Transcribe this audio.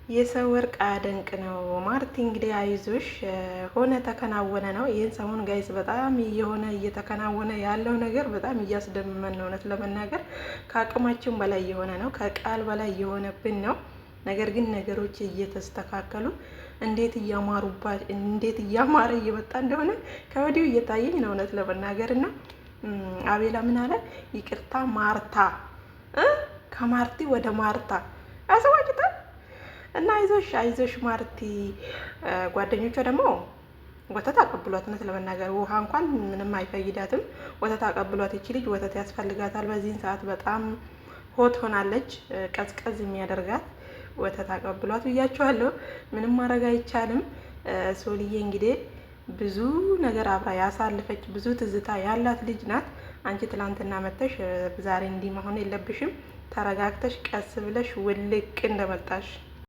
የሰው ወርቅ አያደንቅ ነው። ማርቲ እንግዲህ አይዞሽ ሆነ ተከናወነ ነው። ይህን ሰሞን ጋይዝ በጣም እየተከናወነ ያለው ነገር በጣም እያስደመመን ነው። እውነት ለመናገር ከአቅማችን በላይ የሆነ ነው፣ ከቃል በላይ የሆነብን ነው። ነገር ግን ነገሮች እየተስተካከሉ እንዴት እያማረ እየመጣ እንደሆነ ከወዲሁ እየታየኝ ነው እውነት ለመናገር እና አቤላ ምን አለ? ይቅርታ ማርታ፣ ከማርቲ ወደ ማርታ አሰዋጭታ እና አይዞሽ ማርቲ። ጓደኞቿ ደግሞ ወተት አቀብሏት። እውነት ለመናገር ውሃ እንኳን ምንም አይፈይዳትም። ወተት አቀብሏት። ይቺ ልጅ ወተት ያስፈልጋታል። በዚህን ሰዓት በጣም ሆት ሆናለች። ቀዝቀዝ የሚያደርጋት ወተት አቀብሏት ብያችኋለሁ። ምንም ማድረግ አይቻልም። ሶልዬ እንግዲህ ብዙ ነገር አብራ ያሳልፈች ብዙ ትዝታ ያላት ልጅ ናት። አንቺ ትላንትና መተሽ ዛሬ እንዲህ መሆን የለብሽም። ተረጋግተሽ ቀስ ብለሽ ውልቅ እንደመጣሽ